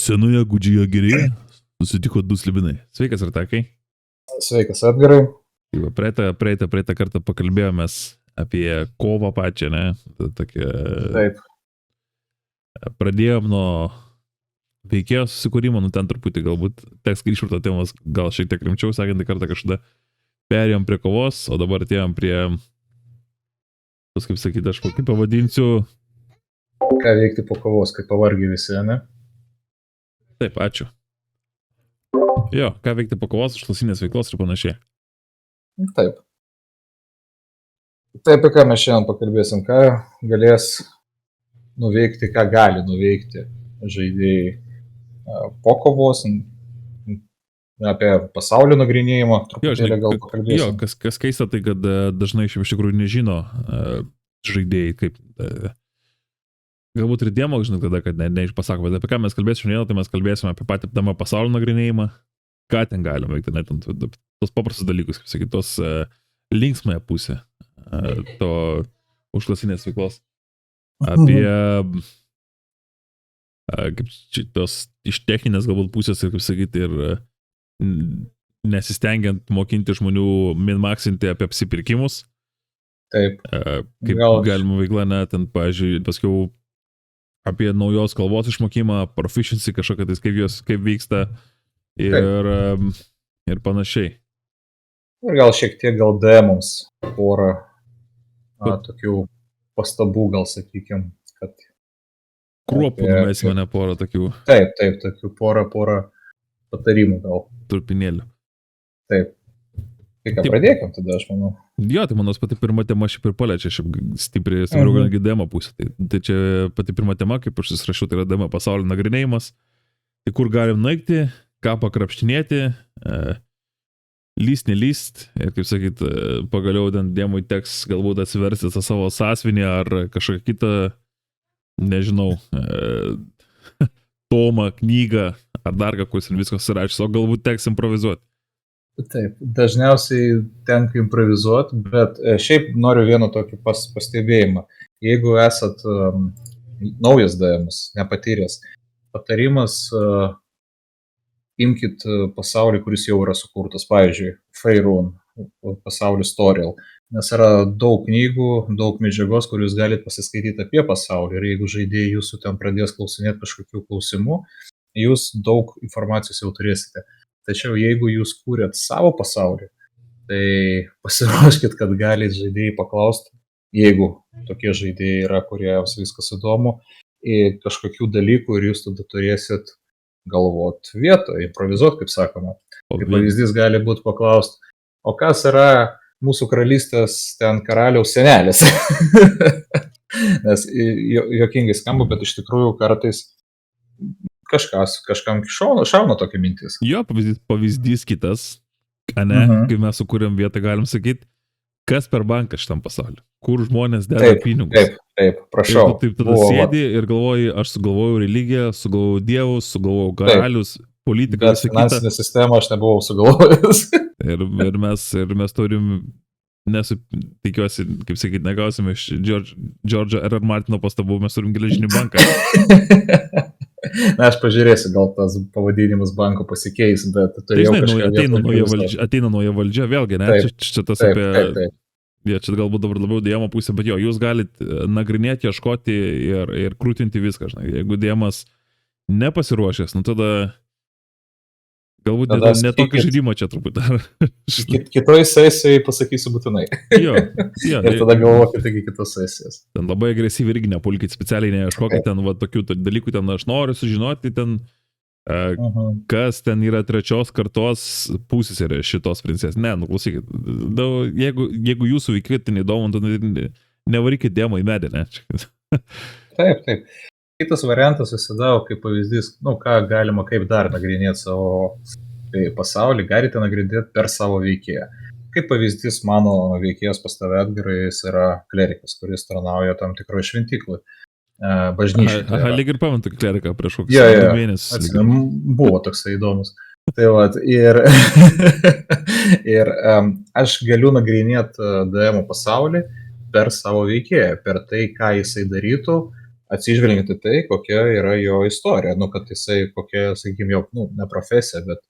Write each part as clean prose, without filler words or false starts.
Senoje gudžioje girėje susitiko du slibinai. Sveikas, Artakai. Sveikas, Edgarai. Praeitą kartą pakalbėjomės apie kovą pačią, ne? Tokia... Taip. Pradėjom nuo veikėjo susikūrimo, ten truputį galbūt teks grįžti to temos, gal šiek tiek rimčiau, sakant, kartą kažkada perėjom prie kovos, o dabar atėjom prie, kaip sakyti, aš kaip pavadinsiu. Ką veikti po kovos, kai pavargiai visi, ne? Taip, ačiū. Jo, ką veikti po kovos, užklasinės veiklos ir panašiai. Taip. Taip, apie ką mes šiandien pakalbėsim, ką galės nuveikti, ką gali nuveikti žaidėjai po kovos, apie pasaulio nagrinėjimą, truputėlį gal pakalbėsim. Jo, kas keista, tai kad dažnai iš tikrųjų nežino žaidėjai, kaip... Galbūt ir dėmo, žinot, kad neišpasako, bet apie ką mes kalbėsime šiandien, tai mes kalbėsime apie patį temą pasaulio nagrinėjimą, ką ten galima veikti, net tos paprastus dalykus, kaip sakyti, tos linksmąją pusę to užklasinės veiklos. Apie kaip tos iš techninės galbūt pusės ir, kaip sakyti, ir nesistengiant mokinti žmonių min-maxinti apie apsipirkimus. Taip. Kaip galima veikla, net ten, pavyzdžiui, paskiau apie naujos kalbos išmokimą, proficiency kažkokia, tai kaip vyksta ir panašiai. Ir gal šiek tiek gal DM-ums porą tokių pastabų, gal sakykim, kad... Kruopų numėsime, ne porą tokių. Taip, tokių porą patarimų gal. Turpinėlių. Taip. Tai ką, pradėkim tada, aš manau. Jo, tai mano pati pirma tema šiaip ir paliečia, šiaip stipriai svarbiau galgi DM pusė. Tai čia pati pirma tema, kaip aš susirašiau, tai yra DM pasaulio nagrinėjimas. Tai kur galim nueikti, ką pakrapštinėti, lyst, nelyst. Ir kaip sakyt, pagaliau ten DM-ui teks galbūt atsiversti tą savo sąsvinį ar kažkokią kitą, nežinau, tomą, knygą ar dar kažkus ir viskas surašys, o galbūt teks improvizuoti. Taip, dažniausiai tenka improvizuoti, bet šiaip noriu vieną tokį pastebėjimą. Jeigu esat naujas DM-as, nepatyręs, patarimas imkit pasaulį, kuris jau yra sukurtas, pavyzdžiui, Faerun, pasaulį Storiel, nes yra daug knygų, daug medžiagos, kur jūs galite pasiskaityti apie pasaulį ir jeigu žaidėjai jūsų ten pradės klausinėti kažkokių klausimų, jūs daug informacijos jau turėsite. Tačiau jeigu jūs kūrėt savo pasaulį, tai pasiruoškit, kad galite žaidėjai paklausti, jeigu tokie žaidėjai yra, kuriems viskas įdomu, į kažkokių dalykų ir jūs tada turėsit galvot vietą, improvizuot, kaip sakoma. Kaip pavyzdys gali būti paklausti, o kas yra mūsų karalystės ten karaliaus senelis? Nes juokingai skamba, bet iš tikrųjų kartais kažkam šauna tokia mintis. Jo, pavyzdys kitas, ane, kai mes sukūrėm vietą, galim sakyti, kas per banką šitam pasauliu, kur žmonės deda pinigus. Taip, prašau. Ir tu tada sėdi ir galvoji, aš sugalvojau religiją, sugalvojau dievus, sugalvojau karalius, politiką. Bet finansinę sistemą aš nebuvau sugalvojęs. ir mes turim, tikiuosi, kaip sakyti, negausime iš George'o R. Martino pastabų, mes turim geležinį banką. Na, aš pažiūrėsiu, gal tas pavadinimas banko pasikeis, bet turėjau ateina nauja valdžia, vėlgi, ne? Čia tas apie... Ja, čia galbūt dabar labiau DM pusė, bet jo, jūs galite nagrinėti, ieškoti ir krūtinti viską, žinai. Jeigu DM-as nepasiruošęs, nu tada galbūt ne tokį žaidimą čia truputį. Kitoj sesijai pasakysiu būtinai. Jo. Ir tada galvokit iki kitos sesijos. Ten labai agresyviai irgi nepulkit, specialiai neieškokit ten tokių dalykų, ten aš noriu sužinoti, ten kas ten yra trečios kartos pusseserė šitos princesės. Ne, nuklausykit. Jeigu jūsų veikia, tai neįdomu, tai nevarykit demo į medį, ne? Taip. Kitas variantas visada, kaip pavyzdys, ką galima kaip dar nagrinėti savo pasaulį, galite nagrinėti per savo veikėją. Kaip pavyzdys, mano veikėjas pas tave, Edgarai, jis yra klerikas, kuris tarnauja tam tikroje šventyklai. Bažnyčiai. Aha, lyg ir pamenu tokį kleriką prieš kokius mėnesius. Buvo toksai įdomus. Tai vat, ir aš galiu nagrinėti DM pasaulį per savo veikėją, per tai, ką jisai darytų, atsižvelgiant į tai, kokia yra jo istorija, kad jisai, kokia, sakykime, jo, ne profesija, bet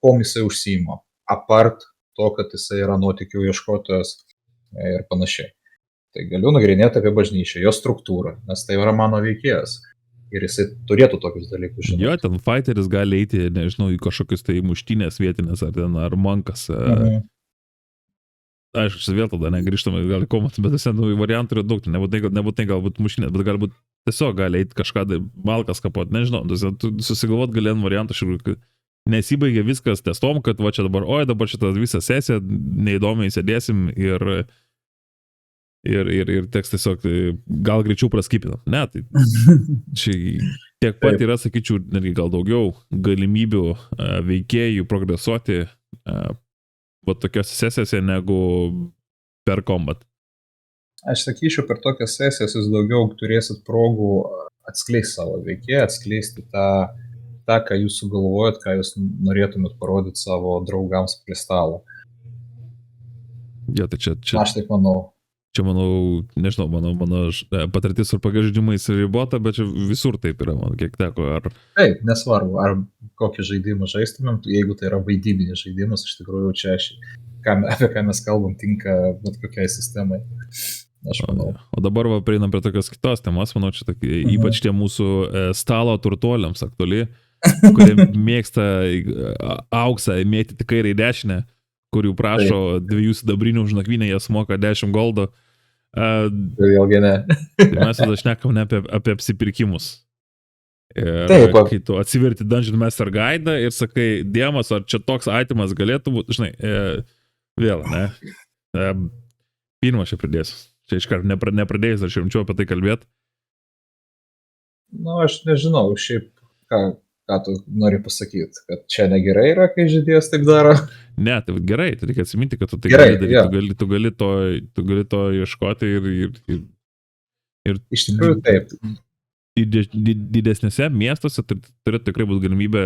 kuom jisai užsiima, apart to, kad jisai yra nuotykių ieškotojas ir panašiai. Tai galiu nagrinėti apie bažnyčią, jo struktūrą, nes tai yra mano veikėjas. Ir jisai turėtų tokius dalykus žinoti. Jo, ten fighteris gali eiti, nežinau, į kažkokius tai muštynės vietinės, ar mankas. Aišku, vėl tada negrįžtame, gali komat, bet variantų yra daug, nebūtinai galbūt muštynės, bet galbūt tiesiog gali eiti kažką, malkas kapot, nežinau, susigalvot gali ant variantų, nesibaigia viskas testom, kad va čia dabar šitą visą sesiją, neįdomiai sėdėsim ir teks tiesiog gal greičiau praskipinam. Ne, tai čia tiek pat yra, sakyčiau, netgi gal daugiau galimybių veikėjų progresuoti tokiose sesijose negu per kombat. Aš sakyčiau, per tokias sesijas jūs daugiau turėsit progų atskleisti savo veikėją, atskleisti tą, ką jūs sugalvojat, ką jūs norėtumėt parodyti savo draugams prie stalo. Ja, tai čia... Aš taip manau. Čia, manau, nežinau, mano patirtis ar pagaždimais ribota, bet čia visur taip yra, man kiek teko. Taip, nesvarbu, ar kokį žaidimą žaistumėm, jeigu tai yra vaidybinis žaidimas, iš tikrųjų čia apie ką mes kalbam, tinka bet kokiai sistemai. Aš manau. O dabar prieinam prie tokios kitos temos, manau, čia ypač tie mūsų stalo turtuoliams aktuali, kurie mėgsta auksą mėtyti kairę į dešinę, kurių prašo 2 sidabrinių už nakvynę, jas moka 10 goldo. Vėlgi ne. Tai mes tada šnekam ne apie apsipirkimus. Ir kai tu atsiverti Dungeon Master Guide ir sakai, dėmas, ar čia toks itemas galėtų būti, žinai, vėl, ne? Pirmą čia pridėsiu. Čia iškart nepradėjus, aš rimčiau apie tai kalbėti. Aš nežinau, šiaip ką tu nori pasakyti, kad čia negerai yra, kai žaidėjas taip daro? Ne, tai gerai, tai reikia atsiminti, kad tu tai gali daryti, tu gali to ieškoti ir iš tikrųjų taip. Didesnėse miestuose turi tikrai būti galimybė,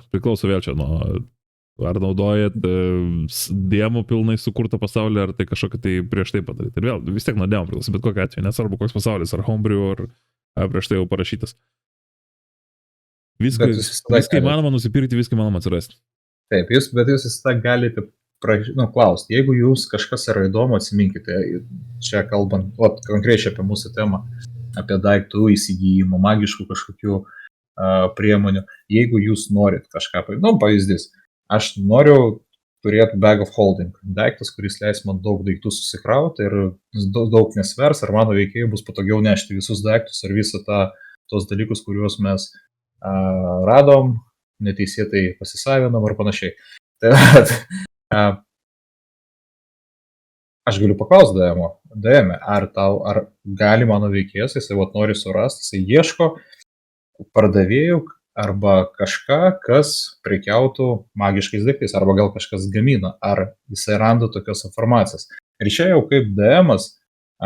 priklauso vėl čia ar naudojat dėmų pilnai sukurtą pasaulį, ar tai kažkokį tai prieš tai padaryti. Ir vėl, vis tiek nuo dėmų priklauso, bet kokiu atveju, nesvarbu koks pasaulis, ar homebrew, ar prieš tai jau parašytas. Viską įmanoma nusipirkti, viską įmanoma atsirasti. Taip, bet jūs visada galite klausti. Jeigu jūs kažkas yra įdomu, atsiminkite, čia kalbant, konkrečiai apie mūsų temą, apie daiktų įsigijimą, magiškų kažkokių priemonių. Jeigu jūs norit kažką, pavyzdys, aš noriu turėti bag of holding, daiktas, kuris leis man daug daiktų susikrauti ir daug nesvers, ar mano veikėjai bus patogiau nešti visus daiktus ar visą tos dalykus, kuriuos mes radom, neteisėtai pasisavinam ar panašiai. Tai aš galiu paklausti DM, ar gali mano veikėjas, jisai nori surasti, jisai ieško pardavėjų arba kažką, kas prekiautų magiškais daiktais, arba gal kažkas gamina, ar jisai randa tokios informacijos. Ir čia jau kaip DM-as,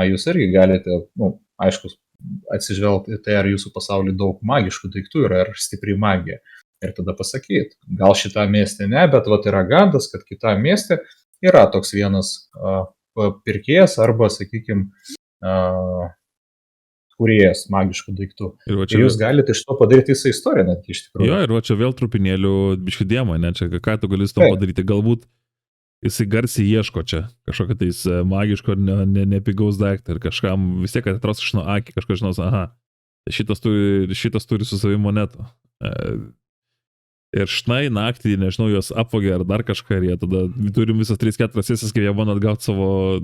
jūs irgi galite, aišku, atsižvelgti į tai, ar jūsų pasaulyje daug magiškų daiktų yra, ar stipri magija. Ir tada pasakyti, gal šitą miestę ne, bet yra gandas, kad kitą miestę yra toks vienas pirkėjas arba, sakykime, kūrėjas magiškų daiktų. Ir jūs galite iš to padaryti visą istoriją, net iš tikrųjų. Jo, ir čia vėl trupinėlių biškių dėmo, ne, čia ką tu gali su to padaryti, galbūt jisai garsiai ieško čia kažkokio tais magiško nepigaus daiktą ir kažkam vis tiek atras iš nuo akį, kažkas žinos, šitas turi su savimi monetų. Ir štai naktį, nežinau, juos apvogė ar dar kažką ir jie tada turim visas 3-4 sesijas, kai jie bando atgauti savo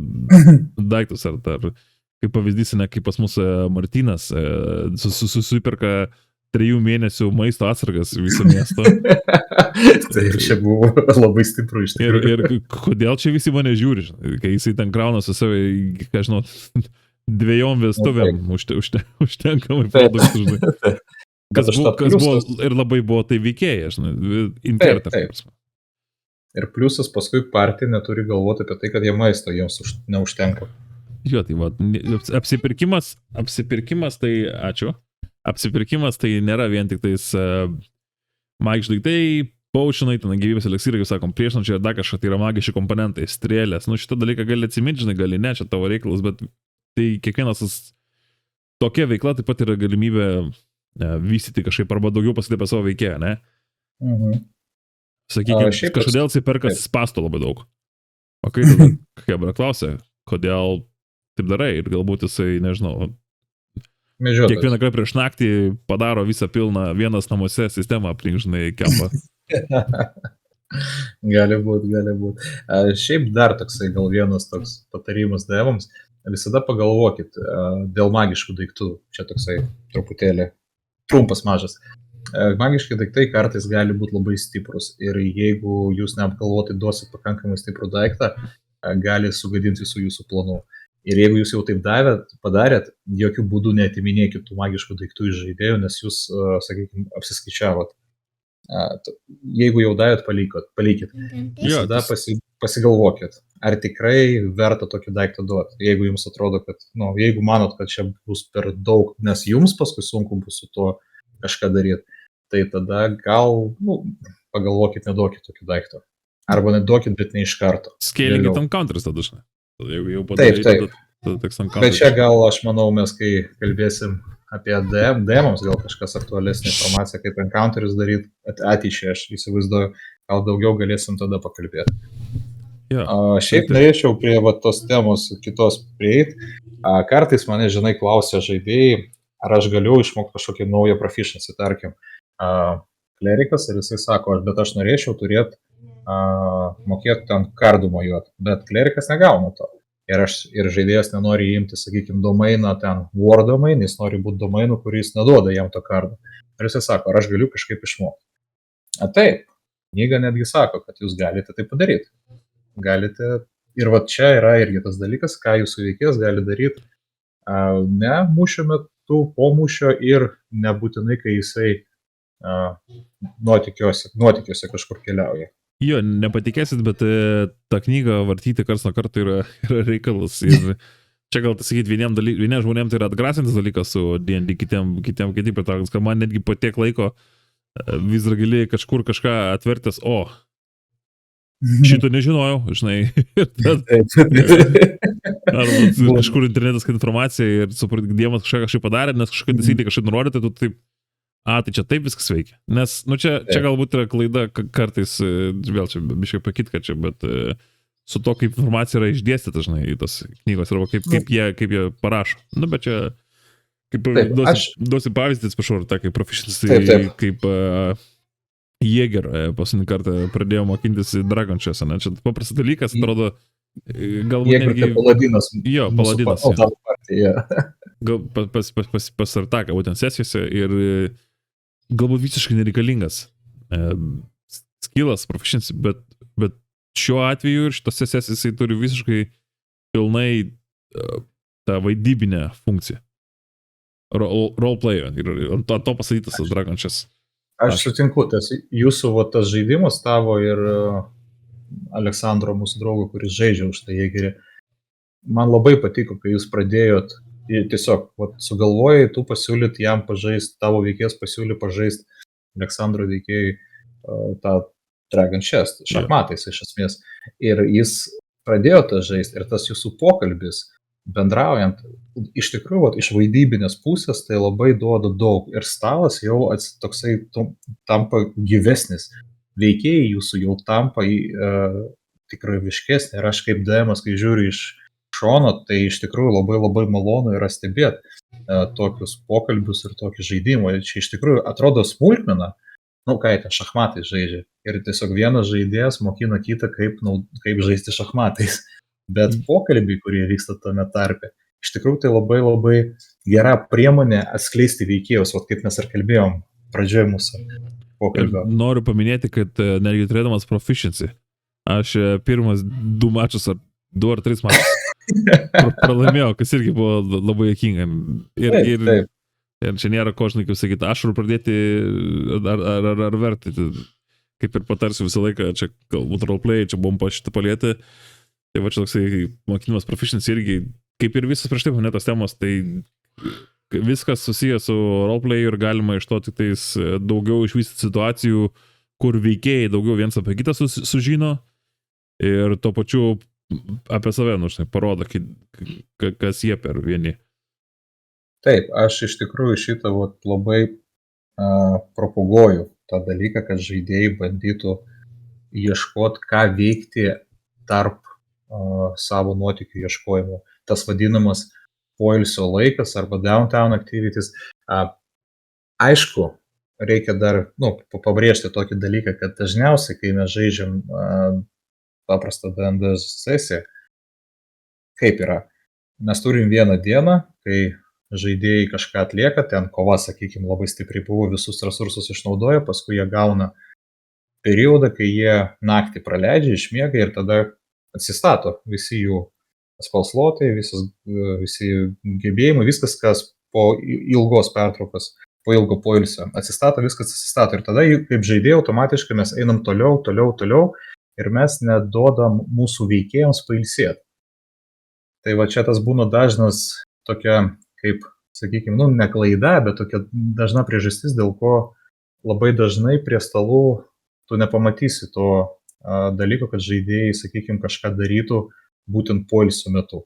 daiktus. Ar kaip pavyzdys, ne, kaip pas mūsų Martynas susiperka 3 mėnesių maisto atsargas viso miesto. Tai čia buvo labai stipru iš tikrųjų. Ir kodėl čia visi mane žiūri, kai jisai ten krauna su savai, ką žinau, 2 vestuvėm užtenkamai produktų, žinai. Kas buvo ir labai buvo tai veikėja, žinai, interpretas. Ir pliusas paskui partija neturi galvoti apie tai, kad jie maisto jiems neužtenka. Jo, tai va, apsipirkimas tai, ačiū. Apsipirkimas tai nėra vien tik tais magiški daiktai, paušinai, ten gyvybės eleksyrai, kaip sakom, priešnučiai ir dar kažką, tai yra magiški komponentai, strėlės. Šitą dalyką gali atsiminti, žinai, gali ne, čia tavo reikalas, bet tai kiekvienas tokia veikla taip pat yra galimybė vystyti kažkaip arba daugiau pasakyti apie savo veikėją, ne? Sakykime, kažkodėl jisai perka spasto labai daug. O kai tada Hebra klausia, kodėl taip darai ir galbūt jisai, nežinau, kiekvieną kartą prieš naktį padaro visą pilną vienas namuose sistemą aplink, žinai, kempą. Gali būt. Šiaip dar toksai gal vienas toks patarimas devams. Visada pagalvokit dėl magiškų daiktų. Čia toksai truputėlį trumpas mažas. Magiški daiktai kartais gali būti labai stiprus ir jeigu jūs neapgalvotai duosit pakankamai stiprų daiktą, gali sugadinti visų jūsų planų. Ir jeigu jūs jau taip padarėt, jokių būdų neatiminėkit tų magiškų daiktų iš žaidėjų, nes jūs, sakykime, apsiskaičiavot. Jeigu jau davėt, palikit. Visada pasigalvokit, ar tikrai verta tokį daiktą duoti. Jeigu jums atrodo, kad, jeigu manot, kad čia bus per daug, nes jums paskui sunku bus su tuo kažką daryti, tai tada gal, pagalvokit, neduokit tokį daiktą. Arba neduokit, bet ne iš karto. Skėlinkit ant counters tada, žinai. Jeigu jau padarai, tada teks ant counters. Bet čia gal, aš manau, mes kai kalbėsim apie DM-ams, gal kažkas aktualesnė informacija, kaip encounters daryti ateičiai, aš įsivaizduoju, gal daugiau galėsim tada pakalbėti. Šiaip norėčiau prie tos temos kitos prieiti. Kartais mane, žinai, klausia žaidėjai, ar aš galiu išmokti kažkokį naują proficiency, tarkim, klerikas, ir jisai sako, bet aš norėčiau turėti mokėti ten kardų mojuoti, bet klerikas negauna to. Ir žaidėjas nenori įimti, sakykime, domainą ten war domain, jis nori būti domainu, kuris neduoda jam to kardą. Ir jisai sako, ar aš galiu kažkaip išmokti. Taip, knyga netgi sako, kad jūs galite tai padaryti. Galite, ir va čia yra irgi tas dalykas, ką jūsų veikėjas gali daryti ne mūšio metu, po mūšio ir nebūtinai, kai jisai nuotykiuose kažkur keliauja. Jo, nepatikėsit, bet tą knygą vartyti karts nuo karto yra reikalas. Ir čia gal sakyti, vieniem žmonėm tai yra atgrasintas dalykas su D&D, kitiem pritraukas, kad man netgi po tiek laiko vis dar gali kažkur kažką atvertęs, šito nežinojau, žinai. Arba kažkur internetas, kad informacija ir supranti, Dievas kažkaip padarė, nes kažkokia taisyklė kažkaip nurodė, tai tu taip, tai čia taip viskas veikia. Nes, čia galbūt yra klaida kartais, vėl čia biškai pakitka čia, bet su to, kaip informacija yra išdėstyta, žinai, tos knygos, arba kaip jie parašo. Bet čia, kaip duosiu pavyzdį, atsiprašau, kaip proficiency, kaip Jäger paskutinį kartą pradėjo mokintis Dragon Chess, ne? Čia paprastas dalykas, atrodo, galbūt netgi... Jäger tai paladinas. Jo, paladinas. Pas Artaką, būtent sesijose, ir galbūt visiškai nereikalingas skillas, proficiency, bet šiuo atveju ir šitose sesijose jisai turi visiškai pilnai tą vaidybinę funkciją. Roleplayer, ir ant to pasakytas Dragon Chess. Aš sutinku, jūsų tas žaidimas tavo ir Aleksandro, mūsų draugo, kuris žaidžia už tai Jägerį, man labai patiko, kai jūs pradėjot tiesiog sugalvojai, tu pasiūlyt jam pažaist, tavo veikėjas pasiūlė pažaist Aleksandro veikėjai tą Dragon Chess, šachmatais iš esmės. Ir jis pradėjo tą žaist ir tas jūsų pokalbis bendraujant, iš tikrųjų, iš vaidybinės pusės tai labai duoda daug ir stalas jau toksai tampa gyvesnis. Veikėjai jūsų jau tampa tikrai viškesnė ir aš kaip DM-as, kai žiūriu iš šono, tai iš tikrųjų labai labai malonu yra stebėti tokius pokalbius ir tokį žaidimą. Čia iš tikrųjų atrodo smulkmena, šachmatai žaidžia. Ir tiesiog vienas žaidėjas mokina kitą, kaip žaisti šachmatais. Bet pokalbiai, kurie vyksta tame tarpe, iš tikrųjų tai labai labai gera priemonė atskleisti veikėjus, kaip mes ir kalbėjom pradžioje mūsų pokalbio. Noriu paminėti, kad netgi turėdamas proficiency, aš pirmas 2 mačus, 2 ar 3 mačus pralaimėjau, kas irgi buvo labai juokinga. Ir čia nėra ko, žinai, kaip sakyti, ašarų pradėti ar verti. Kaip ir patarsiu visą laiką, čia galbūt roleplay, čia buvom šitą palėti. Tai va čia toksai mokinimas proficiency irgi, kaip ir visas prieš tai paminėtos temos, tai viskas susijęs su roleplay ir galima iš to tik tais daugiau išvystyti situacijų, kur veikėjai daugiau viens apie kitą sužino ir tuo pačiu apie save, parodo, kas jie per vieni. Taip, aš iš tikrųjų šitą labai propaguoju tą dalyką, kad žaidėjai bandytų ieškoti, ką veikti tarp savo nuotykių ieškojimo. Tas vadinamas poilsio laikas arba downtown activities. Aišku, reikia dar pabrėžti tokį dalyką, kad dažniausiai, kai mes žaidžiam paprastą D&D sesiją, kaip yra, mes turim vieną dieną, kai žaidėjai kažką atlieka, ten kova, sakykime, labai stipriai buvo, visus resursus išnaudoja, paskui jie gauna periodą, kai jie naktį praleidžia, išmiega ir tada atsistato visi jų spalslotai, visi gebėjimai, viskas, kas po ilgos pertraukos, po ilgo poilsio atsistato, viskas atsistato. Ir tada, kaip žaidėjai, automatiškai mes einam toliau ir mes neduodam mūsų veikėjams pailsėti. Tai va čia tas būna dažnas tokia, kaip, sakykime, ne klaida, bet tokia dažna priežastis, dėl ko labai dažnai prie stalų tu nepamatysi to dalyko, kad žaidėjai, sakykime, kažką darytų būtent poilsio metu.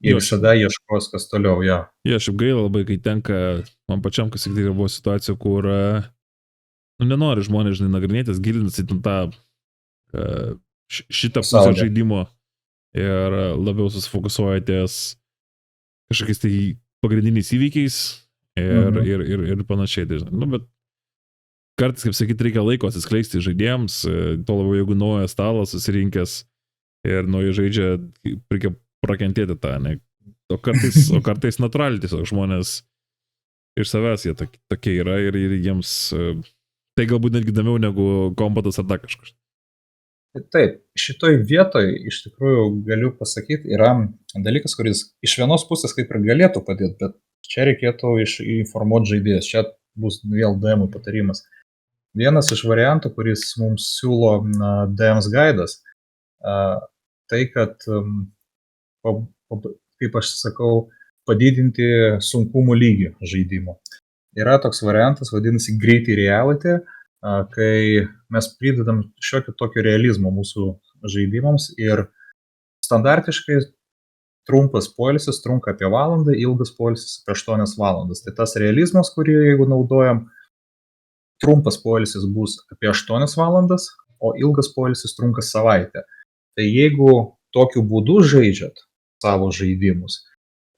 Jie visada ieškos, kas toliau, jo. Šiaip gaila labai, kai tenka, man pačiam, kas tik tai buvo situacija, kur nenori žmonės, nagrinėtis, gilintis į tą šitą pusę žaidimo ir labiau susifokusuoja ties kažkokiais tai pagrindiniais įvykiais ir panašiai. Bet kartais, kaip sakyti, reikia laiko atsiskleisti žaidėjams, to labiau jeigu naujas stalas susirinkęs ir nauji žaidžia, reikia prakentėti tą, ne? O kartais natūraliai tiesiog žmonės iš savęs jie tokie yra ir jiems tai galbūt netgi įdomiau negu kombatas ar dar kažkas. Taip, šitoj vietoj iš tikrųjų galiu pasakyti, yra dalykas, kuris iš vienos pusės kaip ir galėtų padėti, bet čia reikėtų informuoti žaidėjas. Čia bus vėl DM patarimas. Vienas iš variantų, kuris mums siūlo DM's guidas, tai kad, kaip aš sakau, padidinti sunkumų lygį žaidimo. Yra toks variantas, vadinasi Gritty Reality, kai mes pridedam šiokį tokį realizmą mūsų žaidimams ir standartiškai trumpas poilsis trunka apie valandą, ilgas poilsis apie 8 valandas. Tai tas realizmas, kurį jeigu naudojam, trumpas poilsis bus apie 8 valandas, o ilgas poilsis trunka savaitę. Tai jeigu tokiu būdu žaidžiat savo žaidimus,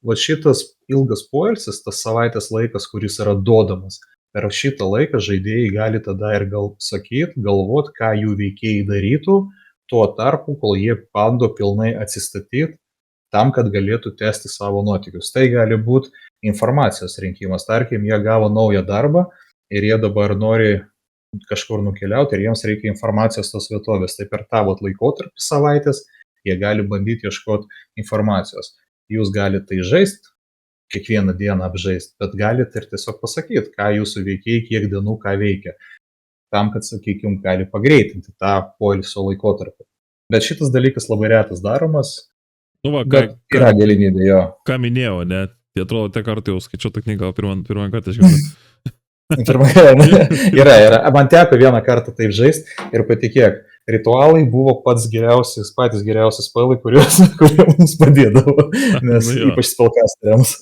va šitas ilgas poilsis, tas savaitės laikas, kuris yra duodamas, per šitą laiką žaidėjai gali tada ir galvot, ką jų veikėjai darytų, tuo tarpu, kol jie bando pilnai atsistatyti tam, kad galėtų tęsti savo nuotykius. Tai gali būti informacijos rinkimas. Tarkim, jie gavo naują darbą ir jie dabar nori kažkur nukeliauti ir jiems reikia informacijos tos vietovės. Tai per tą laikotarpį savaitės jie gali bandyti ieškoti informacijos. Jūs galite tai žaisti, kiekvieną dieną apžaisti, bet galite ir tiesiog pasakyti, ką jūsų veikėjai, kiek dienų ką veikia, tam, kad, sakykime, gali pagreitinti tą poilsio laikotarpį. Bet šitas dalykas labai retas daromas, bet yra galimybė jo. Ką minėjau, ne? Tai atrodo, te kartą jau skaičiau tą knygą, pirmą kartą išgirdau. Yra. Man teko vieną kartą taip žaisti ir patikėk, ritualai buvo patys geriausi spalai, kurie mums padėdavo, nes ypač spalkasteriams.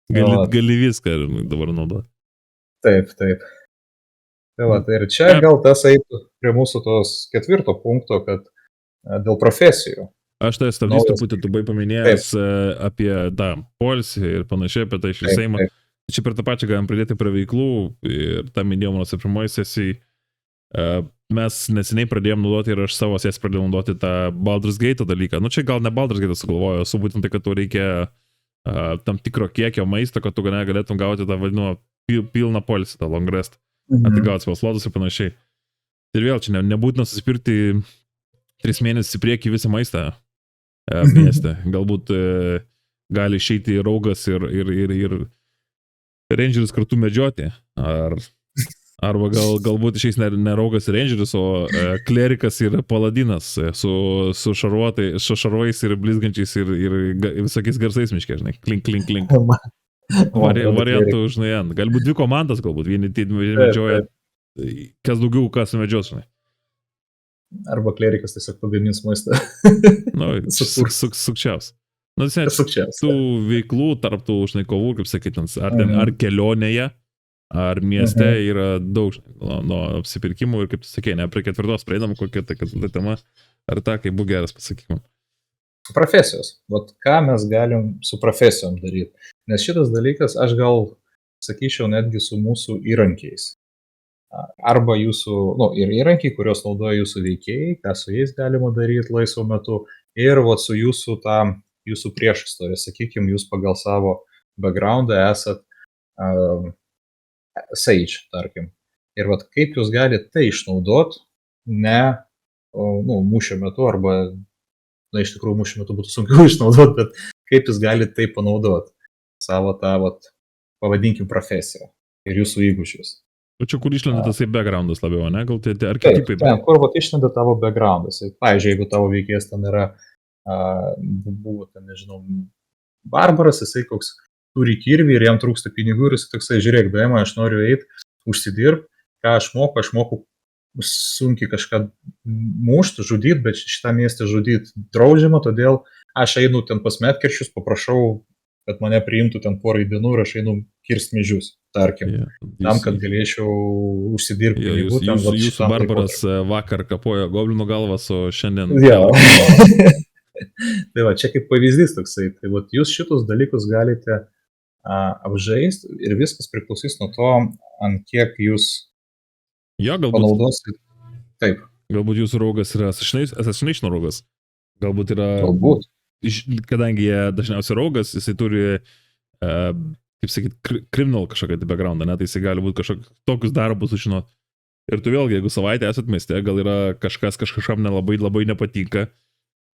Gali viską dabar naudoti. Taip. Tai va, ir čia gal tas eitų prie mūsų tos 4 punkto, kad dėl profesijų. Aš tai stabdys truputį, tu buvai paminėjęs apie tą poilsį ir panašiai, apie tai išilsėjimą. Čia per tą pačią galim pridėti prie veiklų ir tą minėjom nors pirmoji sesijai. Mes neseniai pradėjom naudoti ir aš savo sesiją pradėjau naudoti tą Baldur's Gate dalyką. Nu čia gal ne Baldur's Gate sugalvoju, esu būtent tai, kad tu reikia tam tikro kiekio maisto, kad tu galėtum gauti tą vadinamą pilną poilsį, tą long rest. Atsigauti spalslotus ir panašiai. Ir vėl čia nebūtina suspirti 3 mėnesius į priekį visą maistą mieste. Galbūt gali išeiti raugas ir rangeris kartu medžioti. Arba galbūt išeis ne raugas ir rangeris, o klerikas ir paladinas su šarvais ir blizgančiais ir visokiais garsais miške, žinai. Klink. Variantų, žinai, galbūt 2 komandas, galbūt vieni medžioja, kas daugiau, kas medžios, žinai. Arba klerikas tiesiog pagamins maistą. Sukčiaus. Nu, tų veiklų tarptų šnaikovų, kaip sakyti, ar kelionėje, ar mieste yra daug nuo apsipirkimų ir kaip tu sakei, ne prie 4 prieinam kokia ta tema, ar ta, kaip buvo geras pasakykim. Profesijos. Vat ką mes galim su profesijom daryti. Nes šitas dalykas, aš gal sakyčiau netgi su mūsų įrankiais. Arba jūsų, ir įrankiai, kurios naudoja jūsų veikėjai, ką su jais galima daryti laisvo metu, ir vat su jūsų priešistorė. Sakykime, jūs pagal savo backgroundą esat sage, tarkim. Ir vat kaip jūs galite tai išnaudot, ne mūšio metu, arba, iš tikrųjų mūšio metu būtų sunkiau išnaudot, bet kaip jūs galite tai panaudot savo tą, pavadinkim, profesiją ir jūsų įgūdžius. O čia kur išlenda tas backgroundas labiau, ne? Gal tai archetipai? Taip, kur išlenda tavo backgroundas. Pavyzdžiui, jeigu tavo veikėjas ten yra, buvo ten, nežinau, barbaras, jisai koks turi kirvį ir jam trūksta pinigų ir jis toksai, žiūrėk, DM, aš noriu eiti, užsidirbti, ką aš moku sunkiai kažką mušti, žudyti, bet šitą miestą žudyti draudžiama, todėl aš einu ten pas medkirčius, paprašau, kad mane priimtų ten porai dienų ir aš einu kirsti medžius, tarkim, tam, kad galėčiau užsidirbti pinigų. Jūsų barbaras vakar kapojo goblino galvas, o šiandien... Tai čia kaip pavyzdys toksai. Tai jūs šitus dalykus galite apžaisti ir viskas priklausys nuo to, ant kiek jūs panaudosit. Taip. Galbūt jūsų raugas yra assassination raugas. Galbūt yra... Galbūt. Kadangi jie dažniausiai raugas, jisai turi, kaip sakyti, criminal kažkokią backgroundą, ne? Tai jisai gali būti tokius darbus žinot. Ir tu vėlgi, jeigu savaitę esat mieste, gal yra kažkam nelabai nepatinka.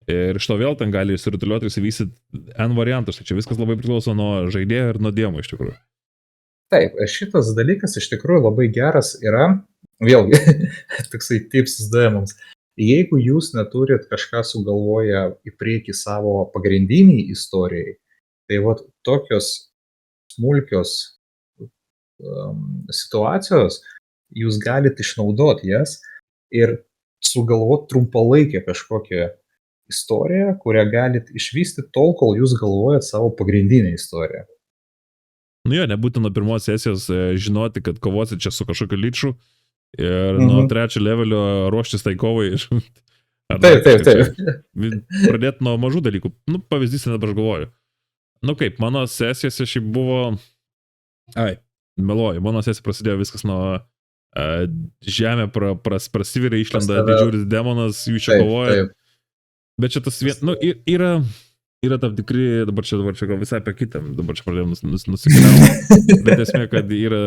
Ir iš to vėl ten gali įsirutuliuoti ir įsivystyti N variantus. Tai čia viskas labai priklauso nuo žaidėjo ir nuo demo iš tikrųjų. Taip, šitas dalykas iš tikrųjų labai geras yra, vėlgi, toksai tips DM-ams. Jeigu jūs neturit kažką sugalvoję į priekį savo pagrindiniai istorijai, tai tokios smulkios situacijos, jūs galite išnaudoti jas ir sugalvoti trumpalaikę kažkokią istoriją, kurią galite išvystyti tol, kol jūs galvojat savo pagrindinę istoriją. Nu jo, nebūtina nuo pirmos sesijos žinoti, kad kovosit čia su kažkokiu lyčiu. Ir nuo 3 levelio ruoštis tai kovai. Taip. Pradėti nuo mažų dalykų. Pavyzdys, dabar aš galvoju. Kaip, mano sesijose šiaip buvo... Meluoju, mano sesija prasidėjo viskas nuo žemė prasivirė, išlenda didžiulis demonas, jų čia kovoja. Bet čia tas yra tam tikri, dabar čia gal visai apie kitą, dabar čia pradėjom nusikliauti. Bet esmė, kad yra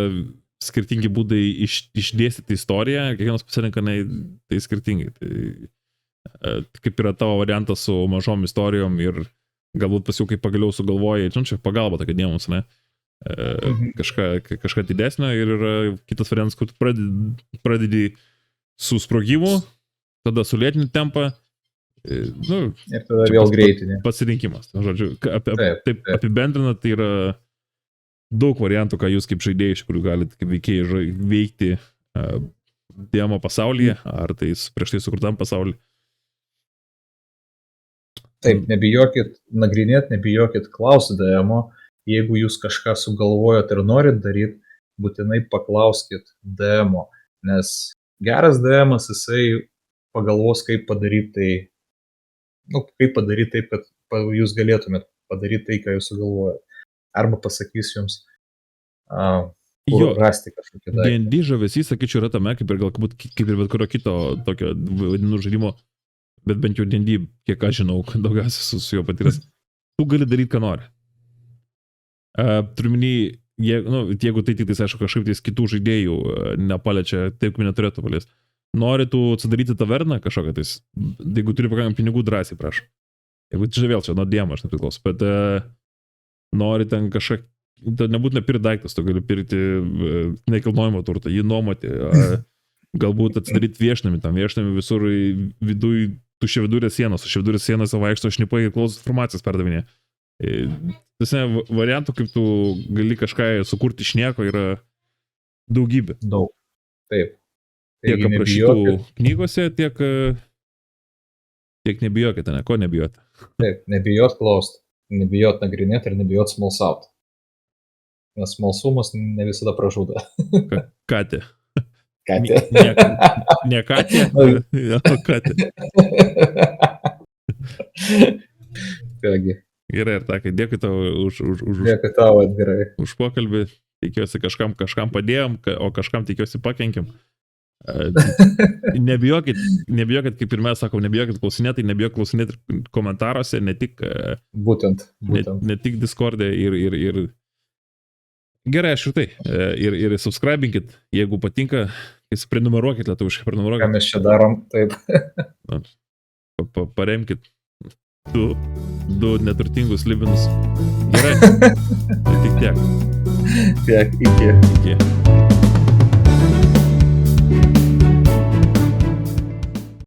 skirtingi būdai išdėstyti istoriją, kiekvienas pasirenka tai skirtingai. Tai, kaip yra tavo variantas su mažom istorijom ir galbūt pasiūkai pagaliau sugalvojai, čia pagalba tokia dėmus, ne? Kažką didesnio ir yra kitas variantas, kur pradedi su sprogimu, tada sulėtini tempą. Ir tada vėl greitinį. Pasirinkimas. Žodžiu, taip apibendrinant, tai yra daug variantų, ką jūs kaip žaidėjai, iš kurių galite kaip veikėjai veikti demo pasaulyje, ar tai prieš tai sukurtam pasaulyje. Taip, nebijokit nagrinėti, nebijokit klausti demo. Jeigu jūs kažką sugalvojot ir norit daryti, būtinai paklauskit demo. Nes geras demas, jisai pagalvos, kaip padaryti tai, taip, kad jūs galėtumėt padaryti tai, ką jūs sugalvojot. Arba pasakys jums, rasti kažkokį daiktą. D&D žavesys, sakyčiau, yra tame, kaip ir bet kurio kito tokio vadinų žaidimo, bet bent jau D&D, kiek aš žinau, daugiausiai su juo patyręs, tu gali daryti, ką nori. Turiminį, jeigu tai tik, aišku, kažkaip tais kitų žaidėjų nepaliečia, taip kaip neturėtų palies. Nori tu atsidaryti taverną kažkokią tais, jeigu turi pakankamai pinigų, drąsiai prašau. Jeigu čia vėl čia nuo dėmo, aš nepriklauso, bet nori ten kažką, nebūtina pirkti daiktas, tu gali pirkti nekilnojimo turtą, jį nuomoti, galbūt atsidaryti viešnamį, tam viešnamį visur viduj, tuščiavidurės sienos, tuščiavidurės sienos vaikšto šnipai ir klausos informacijos perdavinė. Variantų, kaip tu gali kažką sukurti iš nieko, yra daugybė. Daug, taip. Tiek aprašytų knygose, tiek nebijokite, ne? Ko nebijoti? Taip, nebijot klausti. nebijot nagrinėti ir nebijot smalsauti. Nes smalsumas ne visada pražudo. Katė. Katė. Ne katė, o katė. Kągi. Gerai, ir takai, dėkui tau Dėkui tau, Edgarai. Už pokalbį. Tikiuosi kažkam padėjom, o kažkam tikiuosi pakenkim. Nebijokit, kaip ir mes sakom, nebijokit klausinėti, nebijokit klausinėti komentaruose, ne tik, būtent. Ne tik Discord'e ir gerai, aš ir tai. Ir subscribinkit, jeigu patinka, prenumeruokit lietuviškai, prenumeruokit. Ką mes čia darom, taip. Paremkit du neturtingus libinus. Gerai. Tai tik tiek. Tiek, iki.